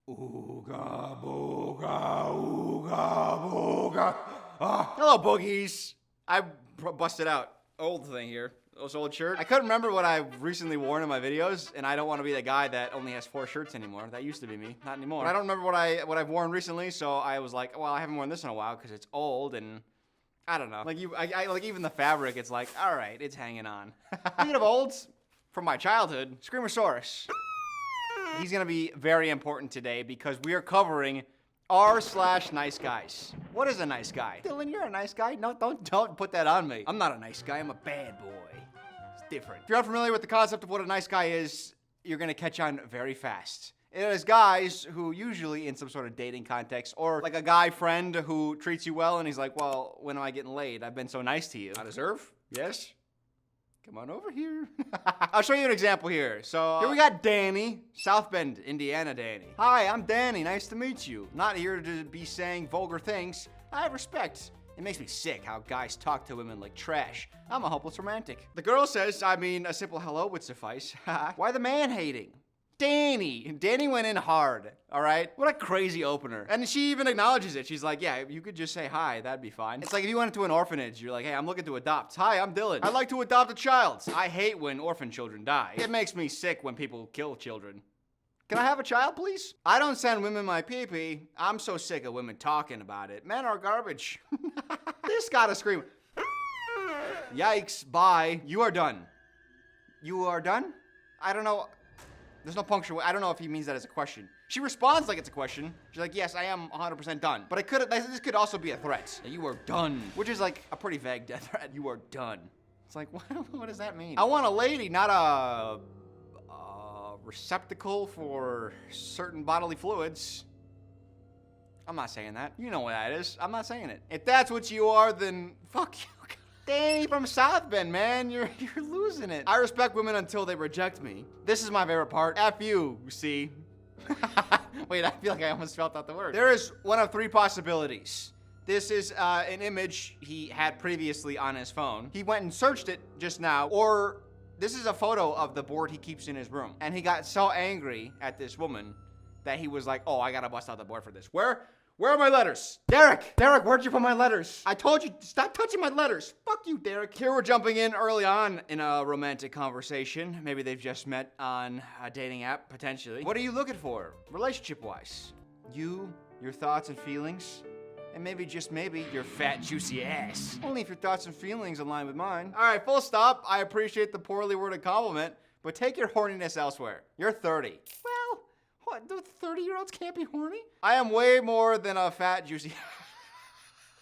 Ooga booga, ooga booga. Hello, boogies. I busted out old thing here. This old shirt. I couldn't remember what I've recently worn in my videos, and I don't want to be the guy that only has 4 shirts anymore. That used to be me, not anymore. But I don't remember what I've worn recently, so I was like, well, I haven't worn this in a while because it's old and I don't know. Like I like even the fabric. It's like, all right, it's hanging on. Speaking of olds, from my childhood, Screamosaurus. He's gonna be very important today because we are covering r/nice guys. What is a nice guy? Dylan, you're a nice guy. No, don't put that on me. I'm not a nice guy. I'm a bad boy. It's different. If you're unfamiliar with the concept of what a nice guy is, you're gonna catch on very fast. It is guys who usually in some sort of dating context or like a guy friend who treats you well and he's like, well, when am I getting laid? I've been so nice to you. I deserve? Yes? Come on over here. I'll show you an example here. So here we got Danny, South Bend, Indiana Danny. Hi, I'm Danny. Nice to meet you. Not here to be saying vulgar things. I have respect. It makes me sick how guys talk to women like trash. I'm a hopeless romantic. The girl says, I mean, a simple hello would suffice. Why the man hating? Danny went in hard, all right? What a crazy opener. And she even acknowledges it. She's like, yeah, you could just say hi, that'd be fine. It's like if you went to an orphanage, you're like, hey, I'm looking to adopt. Hi, I'm Dylan. I'd like to adopt a child. I hate when orphan children die. It makes me sick when people kill children. Can I have a child, please? I don't send women my pee-pee. I'm so sick of women talking about it. Men are garbage. This gotta scream. Yikes, bye. You are done. You are done? I don't know. There's no punctuation. I don't know if he means that as a question. She responds like it's a question. She's like, yes, I am 100% done. But this could also be a threat. You are done. Which is like a pretty vague death threat. You are done. It's like, what does that mean? I want a lady, not a receptacle for certain bodily fluids. I'm not saying that. You know what that is. I'm not saying it. If that's what you are, then fuck you. Danny from South Bend, man, you're losing it. I respect women until they reject me. This is my favorite part. F you, see. Wait, I feel like I almost spelled out the word. There is one of 3 possibilities. This is an image he had previously on his phone. He went and searched it just now, or this is a photo of the board he keeps in his room. And he got so angry at this woman that he was like, oh, I gotta bust out the board for this. Where are my letters? Derek, where'd you put my letters? I told you, stop touching my letters. Fuck you, Derek. Here we're jumping in early on in a romantic conversation. Maybe they've just met on a dating app, potentially. What are you looking for, relationship-wise? You, your thoughts and feelings, and maybe, just maybe, your fat, juicy ass. Only if your thoughts and feelings align with mine. All right, full stop. I appreciate the poorly worded compliment, but take your horniness elsewhere. You're 30. Well, what, the 30-year-olds can't be horny? I am way more than a fat, juicy...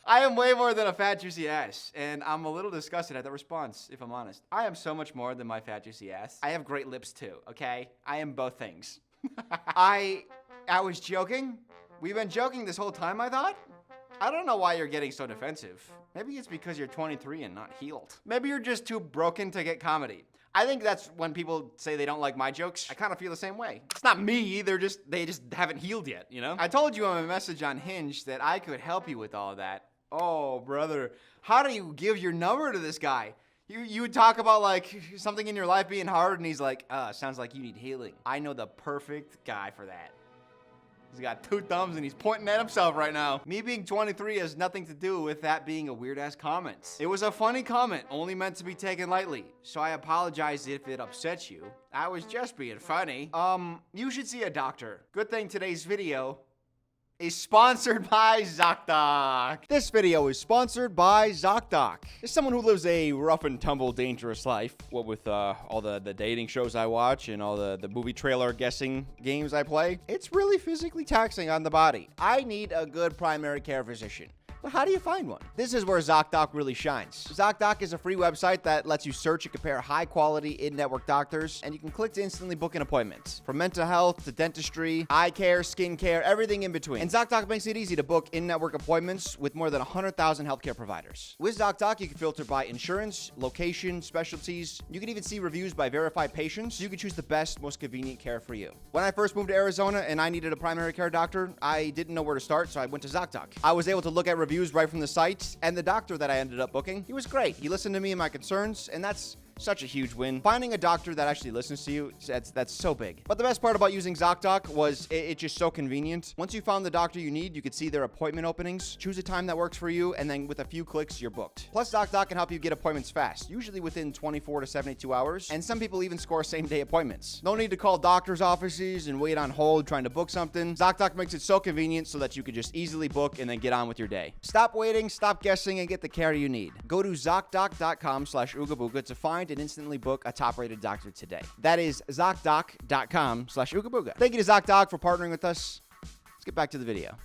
I am way more than a fat, juicy ass, and I'm a little disgusted at the response, if I'm honest. I am so much more than my fat, juicy ass. I have great lips, too, okay? I am both things. I was joking. We've been joking this whole time, I thought. I don't know why you're getting so defensive. Maybe it's because you're 23 and not healed. Maybe you're just too broken to get comedy. I think that's when people say they don't like my jokes. I kind of feel the same way. It's not me, they just haven't healed yet, you know? I told you on my message on Hinge that I could help you with all that. Oh, brother, how do you give your number to this guy? You would talk about like something in your life being hard and he's like, sounds like you need healing. I know the perfect guy for that. He's got 2 thumbs and he's pointing at himself right now. Me being 23 has nothing to do with that being a weird-ass comment. It was a funny comment, only meant to be taken lightly. So I apologize if it upsets you. I was just being funny. You should see a doctor. Good thing today's video is sponsored by ZocDoc. This video is sponsored by ZocDoc. As someone who lives a rough and tumble, dangerous life, what with all the dating shows I watch and all the movie trailer guessing games I play, it's really physically taxing on the body. I need a good primary care physician. But how do you find one? This is where ZocDoc really shines. ZocDoc is a free website that lets you search and compare high-quality in-network doctors, and you can click to instantly book an appointment. From mental health to dentistry, eye care, skin care, everything in between. And ZocDoc makes it easy to book in-network appointments with more than 100,000 healthcare providers. With ZocDoc, you can filter by insurance, location, specialties. You can even see reviews by verified patients, so you can choose the best, most convenient care for you. When I first moved to Arizona and I needed a primary care doctor, I didn't know where to start, so I went to ZocDoc. I was able to look at reviews right from the site, and the doctor that I ended up booking, he was great. He listened to me and my concerns, and that's such a huge win. Finding a doctor that actually listens to you, that's so big. But the best part about using ZocDoc was it's just so convenient. Once you found the doctor you need, you could see their appointment openings, choose a time that works for you, and then with a few clicks, you're booked. Plus, ZocDoc can help you get appointments fast, usually within 24 to 72 hours, and some people even score same-day appointments. No need to call doctor's offices and wait on hold trying to book something. ZocDoc makes it so convenient so that you can just easily book and then get on with your day. Stop waiting, stop guessing, and get the care you need. Go to ZocDoc.com/Ooga to find and instantly book a top-rated doctor today. That is ZocDoc.com/Ooga. Thank you to ZocDoc for partnering with us. Let's get back to the video.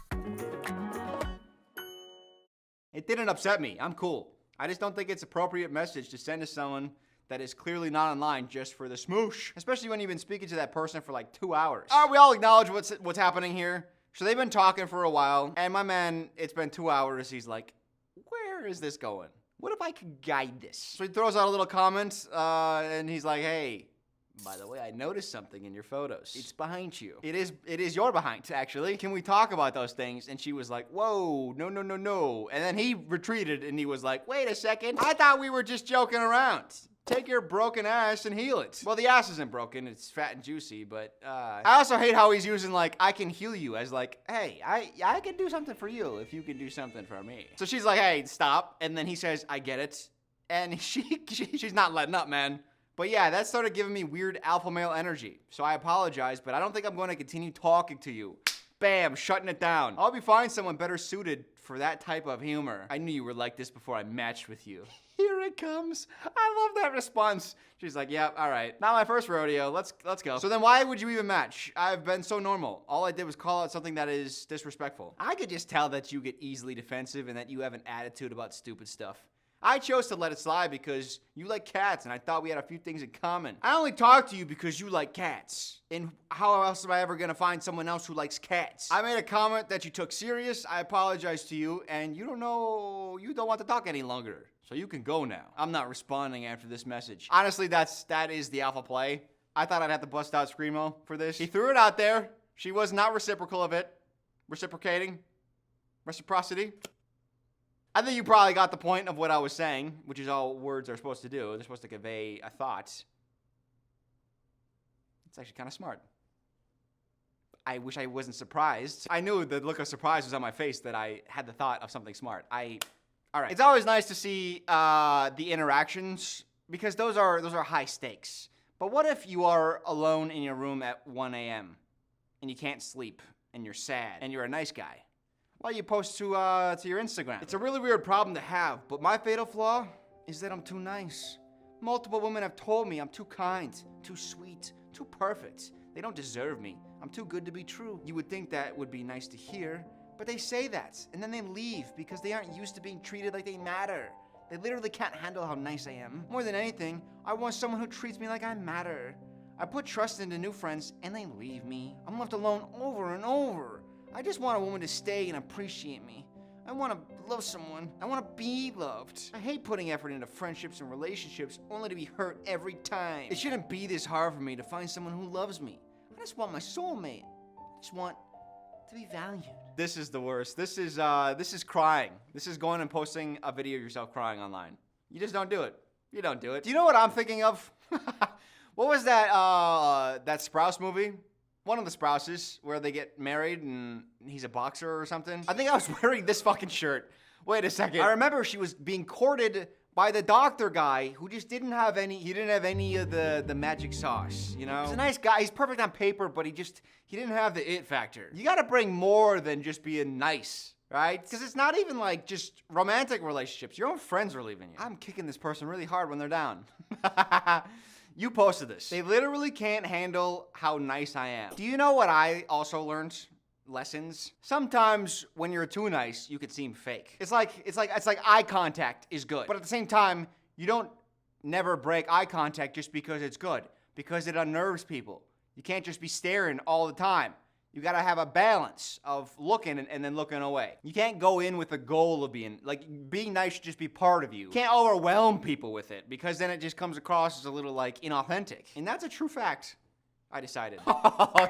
It didn't upset me. I'm cool. I just don't think it's appropriate message to send to someone that is clearly not online just for the smoosh. Especially when you've been speaking to that person for like 2 hours. All right, we all acknowledge what's happening here. So they've been talking for a while, and my man, it's been 2 hours. He's like, where is this going? What if I could guide this? So he throws out a little comment, and he's like, hey, by the way, I noticed something in your photos. It's behind you. It is your behind, actually. Can we talk about those things? And she was like, whoa, no. And then he retreated, and he was like, wait a second. I thought we were just joking around. Take your broken ass and heal it. Well, the ass isn't broken. It's fat and juicy, but I also hate how he's using, like, I can heal you as, like, hey, I can do something for you if you can do something for me. So she's like, hey, stop. And then he says, I get it. And she's not letting up, man. But yeah, that started giving me weird alpha male energy. So I apologize, but I don't think I'm going to continue talking to you. Bam, shutting it down. I'll be finding someone better suited for that type of humor. I knew you were like this before I matched with you. Here it comes. I love that response. She's like, yeah, all right. Not my first rodeo. Let's go. So then why would you even match? I've been so normal. All I did was call out something that is disrespectful. I could just tell that you get easily defensive and that you have an attitude about stupid stuff. I chose to let it slide because you like cats and I thought we had a few things in common. I only talk to you because you like cats. And how else am I ever gonna find someone else who likes cats? I made a comment that you took serious. I apologize to you and you don't want to talk any longer. So you can go now. I'm not responding after this message. Honestly, that is the alpha play. I thought I'd have to bust out Screamo for this. He threw it out there. She was not reciprocal of it. Reciprocating. Reciprocity. I think you probably got the point of what I was saying, which is all words are supposed to do. They're supposed to convey a thought. It's actually kind of smart. I wish I wasn't surprised. I knew the look of surprise was on my face that I had the thought of something smart. All right. It's always nice to see the interactions because those are high stakes. But what if you are alone in your room at 1 a.m. and you can't sleep and you're sad and you're a nice guy? Well, you post to your Instagram. It's a really weird problem to have, but my fatal flaw is that I'm too nice. Multiple women have told me I'm too kind, too sweet, too perfect. They don't deserve me. I'm too good to be true. You would think that would be nice to hear, but they say that, and then they leave because they aren't used to being treated like they matter. They literally can't handle how nice I am. More than anything, I want someone who treats me like I matter. I put trust into new friends, and they leave me. I'm left alone over and over. I just want a woman to stay and appreciate me. I want to love someone. I want to be loved. I hate putting effort into friendships and relationships only to be hurt every time. It shouldn't be this hard for me to find someone who loves me. I just want my soulmate. I just want to be valued. This is the worst. This is crying. This is going and posting a video of yourself crying online. You just don't do it. You don't do it. Do you know what I'm thinking of? What was that Sprouse movie? One of the Sprouses, where they get married and he's a boxer or something. I think I was wearing this fucking shirt. Wait a second. I remember she was being courted by the doctor guy who just didn't have any of the magic sauce, you know? He's a nice guy. He's perfect on paper, but he didn't have the it factor. You gotta bring more than just being nice, right? Because it's not even like just romantic relationships. Your own friends are leaving you. I'm kicking this person really hard when they're down. You posted this. They literally can't handle how nice I am. Do you know what I also learned? Lessons. Sometimes when you're too nice, you can seem fake. It's like eye contact is good. But at the same time, you don't never break eye contact just because it's good. Because it unnerves people. You can't just be staring all the time. You gotta have a balance of looking and then looking away. You can't go in with the goal of being nice should just be part of you. You can't overwhelm people with it because then it just comes across as a little inauthentic. And that's a true fact, I decided.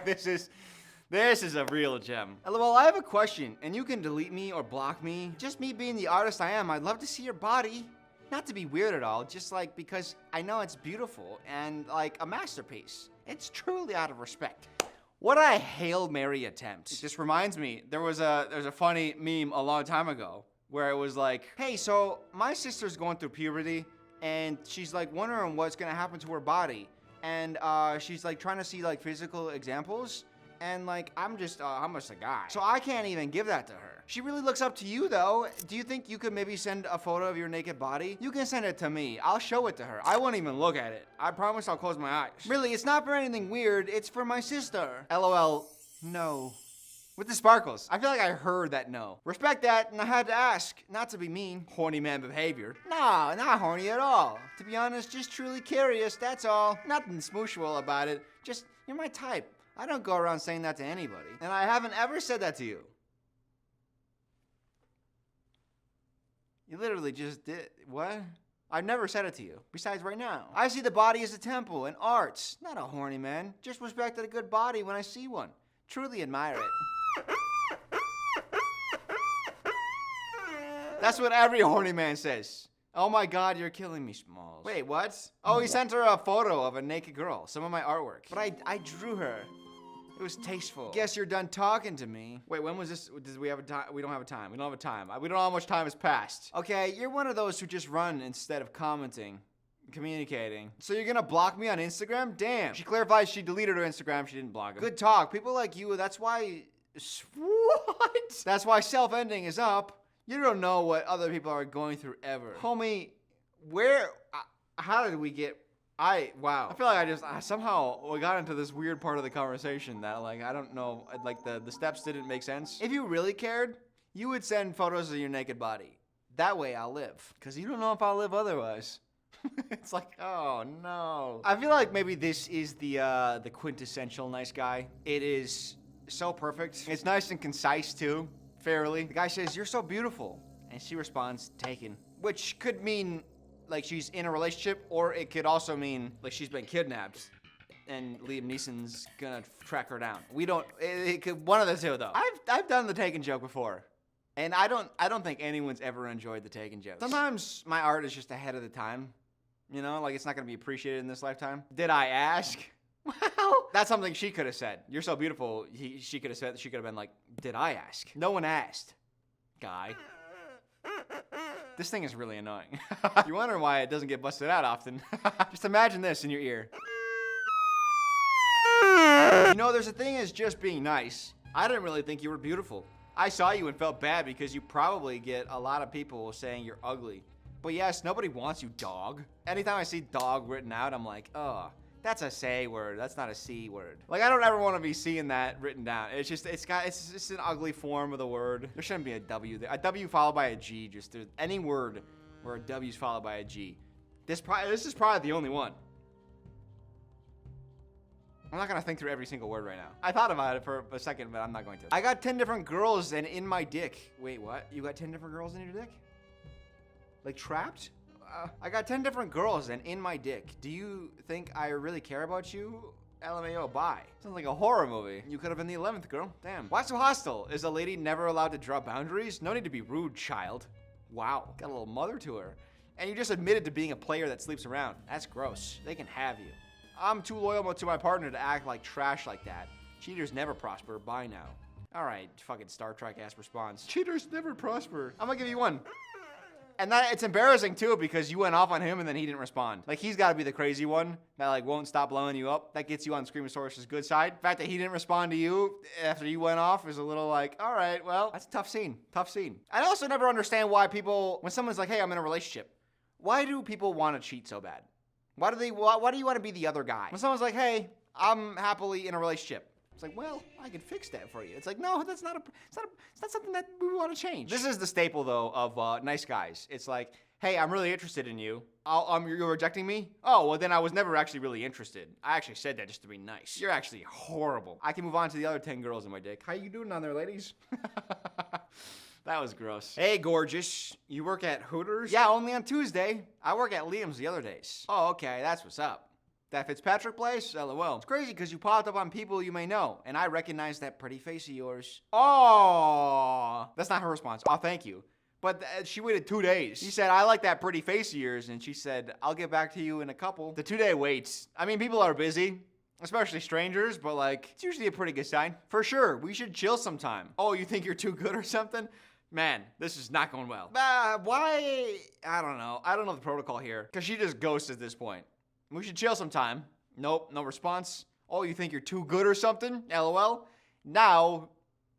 This is a real gem. Well, I have a question, and you can delete me or block me. Just me being the artist I am, I'd love to see your body. Not to be weird at all, just like because I know it's beautiful and like a masterpiece. It's truly out of respect. What a Hail Mary attempt. It just reminds me, there's a funny meme a long time ago where it was like, hey, so my sister's going through puberty and she's like wondering what's gonna happen to her body. And she's like trying to see like physical examples. And like, I'm just a guy. So I can't even give that to her. She really looks up to you though. Do you think you could maybe send a photo of your naked body? You can send it to me. I'll show it to her. I won't even look at it. I promise I'll close my eyes. Really, it's not for anything weird. It's for my sister. LOL, no. With the sparkles. I feel like I heard that no. Respect that, and I had to ask. Not to be mean. Horny man behavior. No, not horny at all. To be honest, just truly curious, that's all. Nothing smooshable about it. Just, you're my type. I don't go around saying that to anybody. And I haven't ever said that to you. You literally just did. What? I've never said it to you. Besides right now. I see the body as a temple and arts. Not a horny man. Just respected a good body when I see one. Truly admire it. That's what every horny man says. Oh my God, you're killing me, Smalls. Wait, what? Oh, he sent her a photo of a naked girl. Some of my artwork. But I drew her. It was tasteful. Guess you're done talking to me. Wait, when was this? Does we have a time? We don't have a time. We don't have a time. We don't know how much time has passed. Okay, you're one of those who just run instead of commenting, communicating. So you're gonna block me on Instagram? Damn. She clarifies she deleted her Instagram. She didn't block him. Good talk. People like you, that's why... What? That's why self-ending is up. You don't know what other people are going through ever. Homie, how did we get... Wow. I feel like somehow we got into this weird part of the conversation that, like, I don't know, like, the steps didn't make sense. If you really cared, you would send photos of your naked body. That way I'll live. Because you don't know if I'll live otherwise. It's like, oh, no. I feel like maybe this is the quintessential nice guy. It is so perfect. It's nice and concise, too, fairly. The guy says, you're so beautiful. And she responds, taken. Which could mean... like she's in a relationship, or it could also mean like she's been kidnapped and Liam Neeson's gonna track her down. It could, one of the two though. I've done the Taken joke before, and I don't think anyone's ever enjoyed the Taken joke. Sometimes my art is just ahead of the time, you know, like it's not gonna be appreciated in this lifetime. Did I ask? Well, that's something she could have said. You're so beautiful. She could have said. She could have been like, did I ask? No one asked, guy. This thing is really annoying. You wonder why it doesn't get busted out often. Just imagine this in your ear. You know, there's a thing as just being nice. I didn't really think you were beautiful. I saw you and felt bad because you probably get a lot of people saying you're ugly. But yes, nobody wants you, dog. Anytime I see dog written out, I'm like, oh, that's a say word. That's not a C word. Like, I don't ever want to be seeing that written down. It's just an ugly form of the word. There shouldn't be a W there. A W followed by a G. Just any word where a W is followed by a G. This is probably the only one. I'm not gonna think through every single word right now. I thought about it for a second, but I'm not going to. I got 10 different girls and in my dick. Wait, what? You got 10 different girls in your dick? Like trapped? I got 10 different girls and in my dick. Do you think I really care about you? LMAO, bye. Sounds like a horror movie. You could have been the 11th girl. Damn. Why so hostile? Is a lady never allowed to draw boundaries? No need to be rude, child. Wow. Got a little mother to her. And you just admitted to being a player that sleeps around. That's gross. They can have you. I'm too loyal to my partner to act like trash like that. Cheaters never prosper. Bye now. All right, fucking Star Trek ass response. Cheaters never prosper. I'm gonna give you one. And that it's embarrassing too because you went off on him and then he didn't respond. Like he's got to be the crazy one that like won't stop blowing you up. That gets you on Screamosaurus's good side. The fact that he didn't respond to you after you went off is a little like, all right, well, that's a tough scene. Tough scene. I also never understand why people, when someone's like, hey, I'm in a relationship, why do people want to cheat so bad? Why do you want to be the other guy? When someone's like, hey, I'm happily in a relationship. It's like, well, I can fix that for you. It's like, no, it's not something that we want to change. This is the staple, though, of nice guys. It's like, hey, I'm really interested in you. You're rejecting me? Oh, well, then I was never actually really interested. I actually said that just to be nice. You're actually horrible. I can move on to the other 10 girls in my dick. How you doing down there, ladies? That was gross. Hey, gorgeous. You work at Hooters? Yeah, only on Tuesday. I work at Liam's the other days. Oh, okay, that's what's up. That Fitzpatrick place? LOL. It's crazy because you popped up on people you may know, and I recognize that pretty face of yours. Oh, that's not her response. Oh, thank you. But she waited 2 days. He said, I like that pretty face of yours. And she said, I'll get back to you in a couple. The 2-day wait. I mean, people are busy, especially strangers, but like, it's usually a pretty good sign. For sure, we should chill sometime. Oh, you think you're too good or something? Man, this is not going well. Why? I don't know. I don't know the protocol here. Because she just ghosts at this point. We should chill sometime. Nope, no response. Oh, you think you're too good or something? LOL. Now,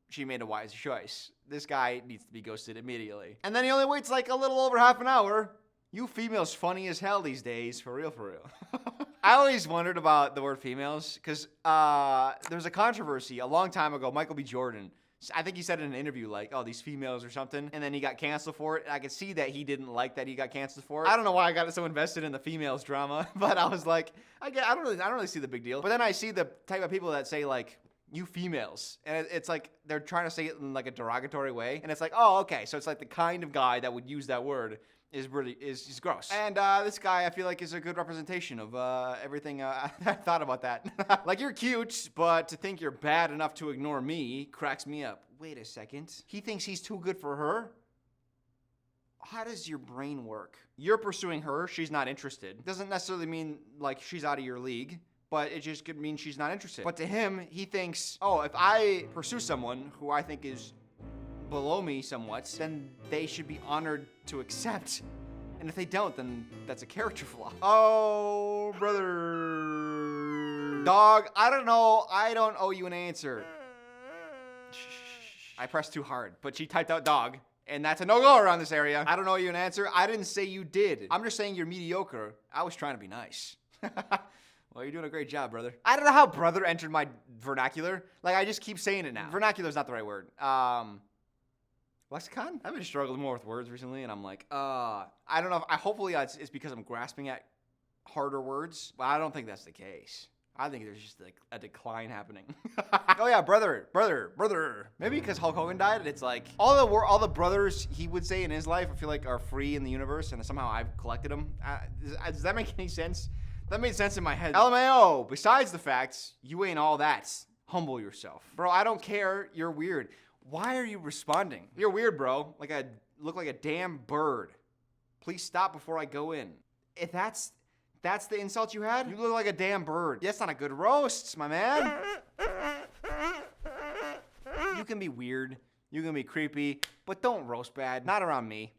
she made a wise choice. This guy needs to be ghosted immediately. And then he only waits like a little over half an hour. You females funny as hell these days. For real, for real. I always wondered about the word females because there's a controversy a long time ago. Michael B. Jordan, I think he said in an interview like, oh, these females or something. And then he got canceled for it. And I could see that he didn't like that he got canceled for it. I don't know why I got so invested in the females drama. But I was like, I don't really see the big deal. But then I see the type of people that say like, you females. And it's like they're trying to say it in like a derogatory way. And it's like, oh, okay. So it's like the kind of guy that would use that word is gross. And this guy, I feel like, is a good representation of everything I thought about that. Like, you're cute, but to think you're bad enough to ignore me cracks me up. Wait a second. He thinks he's too good for her? How does your brain work? You're pursuing her. She's not interested. Doesn't necessarily mean, like, she's out of your league. But it just could mean she's not interested. But to him, he thinks, oh, if I pursue someone who I think is below me somewhat, then they should be honored to accept. And if they don't, then that's a character flaw. Oh, brother. Dog, I don't know. I don't owe you an answer. I pressed too hard, but she typed out dog. And that's a no-go around this area. I don't owe you an answer. I didn't say you did. I'm just saying you're mediocre. I was trying to be nice. Well, you're doing a great job, brother. I don't know how brother entered my vernacular. Like, I just keep saying it now. Vernacular is not the right word. Lexicon? I've been struggling more with words recently, and I'm like, I don't know. Hopefully it's because I'm grasping at harder words, but I don't think that's the case. I think there's just like a decline happening. Oh yeah, brother. Maybe because Hulk Hogan died, and it's like all the brothers he would say in his life, I feel like are free in the universe, and somehow I've collected them. Does that make any sense? That made sense in my head. LMAO, besides the facts, you ain't all that. Humble yourself. Bro, I don't care. You're weird. Why are you responding? You're weird, bro. Look like a damn bird. Please stop before I go in. If that's the insult you had, you look like a damn bird. That's not a good roast, my man. You can be weird. You can be creepy, but don't roast bad. Not around me.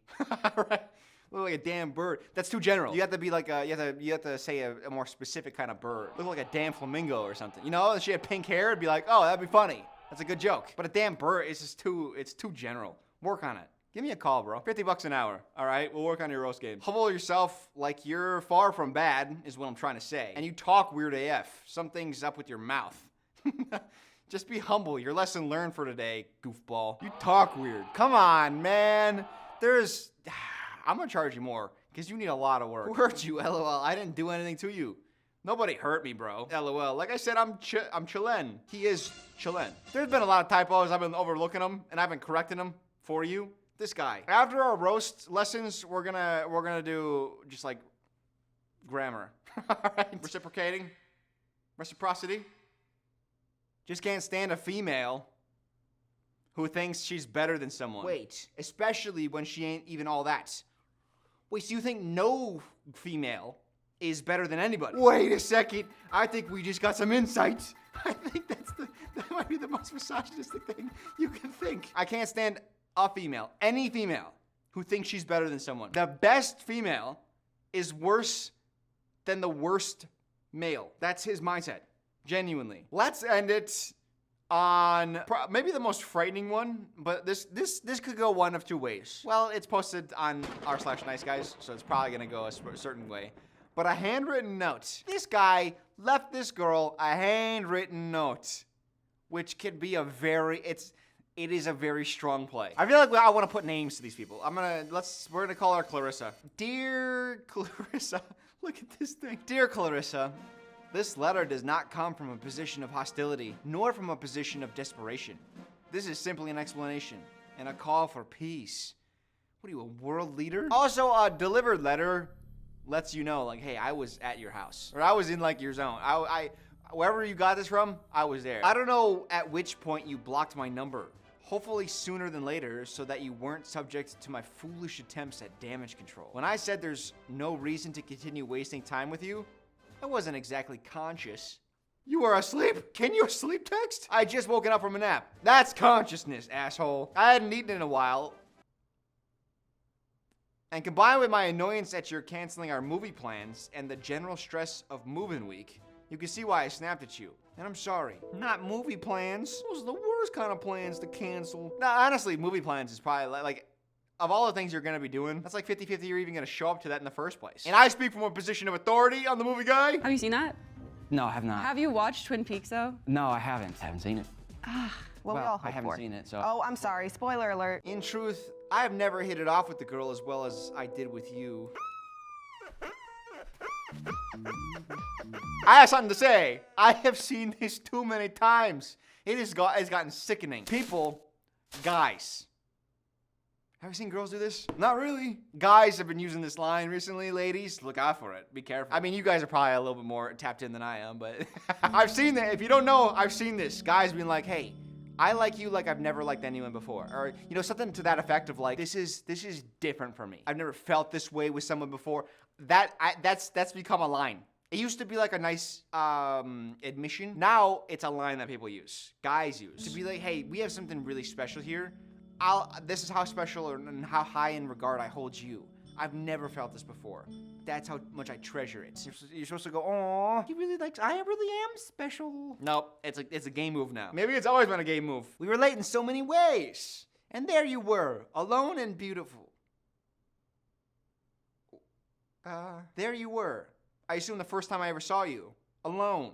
Right? Look like a damn bird. That's too general. You have to be like you have to say a more specific kind of bird. Look like a damn flamingo or something. You know, if she had pink hair, it'd be like, oh, that'd be funny. That's a good joke. But a damn bird is just it's too general. Work on it. Give me a call, bro. $50 an hour. All right, we'll work on your roast game. Humble yourself like you're far from bad is what I'm trying to say. And you talk weird AF. Something's up with your mouth. Just be humble. Your lesson learned for today, goofball. You talk weird. Come on, man. I'm gonna charge you more because you need a lot of work. Who hurt you? LOL. I didn't do anything to you. Nobody hurt me, bro. LOL. Like I said, I'm chillin'. He is chillin'. There's been a lot of typos. I've been overlooking them and I've been correcting them for you. This guy. After our roast lessons, we're gonna do just like grammar. All right. Reciprocating. Reciprocity. Just can't stand a female who thinks she's better than someone. Wait, especially when she ain't even all that. Wait, so you think no female is better than anybody? Wait a second. I think we just got some insights. I think that might be the most misogynistic thing you can think. I can't stand a female, any female, who thinks she's better than someone. The best female is worse than the worst male. That's his mindset. Genuinely. Let's end it on maybe the most frightening one, but this could go one of two ways. Well, it's posted on r/niceguys, so it's probably gonna go a certain way. But a handwritten note. This guy left this girl a handwritten note, which could be it is a very strong play. I feel like I want to put names to these people. We're gonna call her Clarissa. Dear Clarissa, look at this thing. Dear Clarissa, this letter does not come from a position of hostility, nor from a position of desperation. This is simply an explanation and a call for peace. What are you, a world leader? Also, a delivered letter lets you know, like, hey, I was at your house, or I was in like your zone. I wherever you got this from, I was there. I don't know at which point you blocked my number. Hopefully sooner than later, so that you weren't subject to my foolish attempts at damage control. When I said there's no reason to continue wasting time with you, I wasn't exactly conscious. You are asleep? Can you sleep text? I just woken up from a nap. That's consciousness, asshole. I hadn't eaten in a while. And combined with my annoyance at your canceling our movie plans and the general stress of moving week, you can see why I snapped at you. And I'm sorry. Not movie plans. Those are the worst kind of plans to cancel. Nah, honestly, movie plans is probably like of all the things you're gonna be doing, that's like 50-50 you're even gonna show up to that in the first place. And I speak from a position of authority on the movie guy. Have you seen that? No, I have not. Have you watched Twin Peaks though? No, I haven't. I haven't seen it. What we Well, all hope I haven't for. seen it, so. Oh, I'm sorry. Spoiler alert. In truth, I have never hit it off with the girl as well as I did with you. I have something to say. I have seen this too many times. It's gotten sickening. People, guys. Have you seen girls do this? Not really. Guys have been using this line recently, ladies. Look out for it. Be careful. I mean, you guys are probably a little bit more tapped in than I am, but I've seen that. If you don't know, I've seen this. Guys being like, hey, I like you like I've never liked anyone before. Or, you know, something to that effect of like, this is different for me. I've never felt this way with someone before. That's become a line. It used to be like a nice admission. Now it's a line that people use. Guys use. To be like, hey, we have something really special here. This is how special and how high in regard I hold you. I've never felt this before. That's how much I treasure it. You're supposed to go, oh, he really likes, I really am special. Nope, it's a game move now. Maybe it's always been a game move. We relate in so many ways. And there you were, alone and beautiful. There you were. I assume the first time I ever saw you. Alone.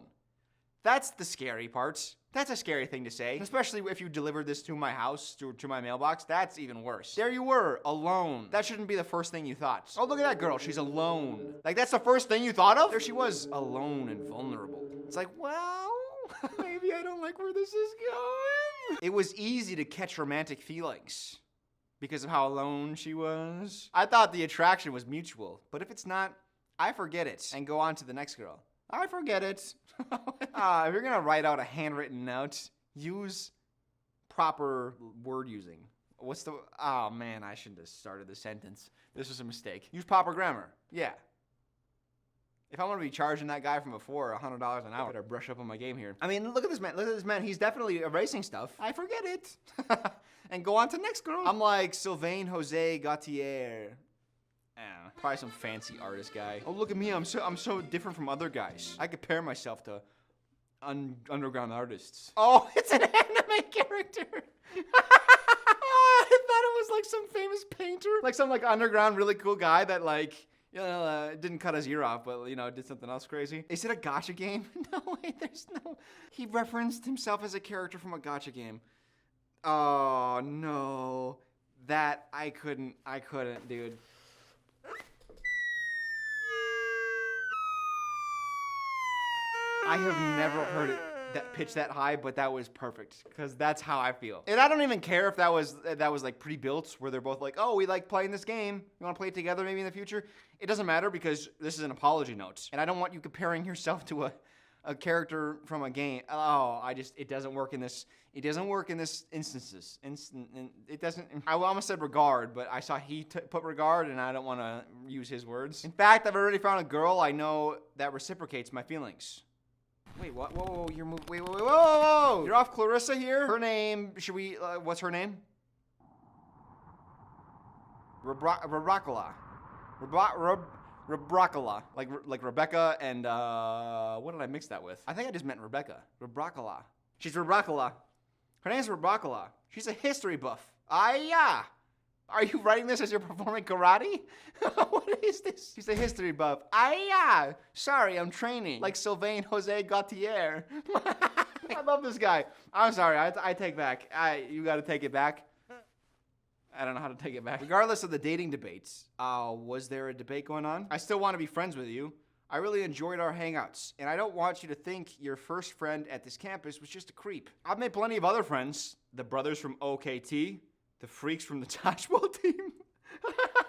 That's the scary part. That's a scary thing to say. Especially if you delivered this to my house, to my mailbox. That's even worse. There you were, alone. That shouldn't be the first thing you thought. Oh, look at that girl. She's alone. Like, that's the first thing you thought of? There she was, alone and vulnerable. It's like, well, maybe I don't like where this is going. It was easy to catch romantic feelings because of how alone she was. I thought the attraction was mutual, but if it's not, I forget it and go on to the next girl. I forget it. If you're gonna write out a handwritten note, use proper word using. What's the, oh man, I shouldn't have started the sentence. This was a mistake. Use proper grammar. Yeah. If I'm gonna be charging that guy from before $100 an hour, I better brush up on my game here. I mean, look at this man. Look at this man. He's definitely erasing stuff. I forget it. And go on to the next girl. I'm like Sylvain Jose Gautier. Probably some fancy artist guy. Oh, look at me. I'm so different from other guys. I compare myself to underground artists. Oh, it's an anime character. I thought it was like some famous painter. Like some like underground really cool guy that like, you know, didn't cut his ear off, but, you know, did something else crazy. Is it a gacha game? No way, there's no. He referenced himself as a character from a gacha game. Oh, no. That, I couldn't, dude. I have never heard it pitch that high, but that was perfect because that's how I feel. And I don't even care if that was like pre-built where they're both like, oh, we like playing this game. You want to play it together maybe in the future? It doesn't matter because this is an apology note, and I don't want you comparing yourself to a character from a game. Oh, it doesn't work in this. It doesn't work in this instances. It doesn't. I almost said regard, but I saw he put regard, and I don't want to use his words. In fact, I've already found a girl I know that reciprocates my feelings. Wait, what? Whoa, you're moving. Wait, whoa. You're off Clarissa here? Her name, should we, what's her name? Rabracola. Rabracola. Like Rebecca and, what did I mix that with? I think I just meant Rebecca. Rabracola. She's Rabracola. Her name's Rabracola. She's a history buff. Yeah. Are you writing this as you're performing karate? What is this? She's a history buff. Yeah. Sorry, I'm training. Like Sylvain Jose Gautier. I love this guy. I'm sorry, I take back. You gotta take it back. I don't know how to take it back. Regardless of the dating debates, was there a debate going on? I still want to be friends with you. I really enjoyed our hangouts, and I don't want you to think your first friend at this campus was just a creep. I've made plenty of other friends. The brothers from OKT. The freaks from the dodgeball team.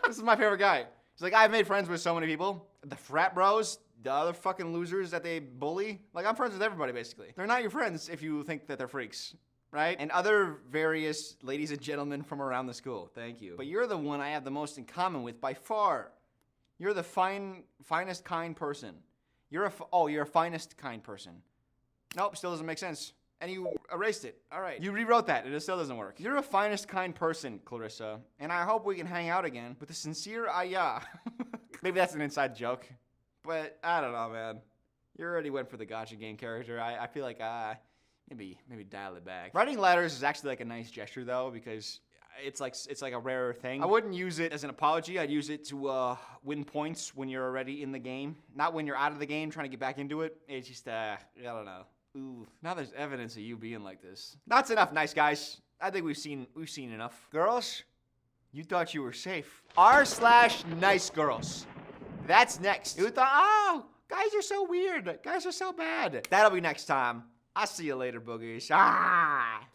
This is my favorite guy. He's like, I've made friends with so many people. The frat bros, the other fucking losers that they bully. Like, I'm friends with everybody, basically. They're not your friends if you think that they're freaks. right? And other various ladies and gentlemen from around the school. Thank you. But you're the one I have the most in common with by far. You're the finest kind person. You're a finest kind person. Nope, still doesn't make sense. And you erased it. All right. You rewrote that, and it still doesn't work. You're a finest kind person, Clarissa. And I hope we can hang out again with a sincere Aya. Maybe that's an inside joke. But I don't know, man. You already went for the gotcha game character. I feel like, maybe dial it back. Writing letters is actually like a nice gesture, though, because it's like a rarer thing. I wouldn't use it as an apology. I'd use it to win points when you're already in the game. Not when you're out of the game trying to get back into it. It's just, I don't know. Ooh, now there's evidence of you being like this. That's enough, nice guys. I think we've seen enough. Girls, you thought you were safe. r/nice girls. That's next. You thought, oh, guys are so weird. Guys are so bad. That'll be next time. I'll see you later, boogies. Ah!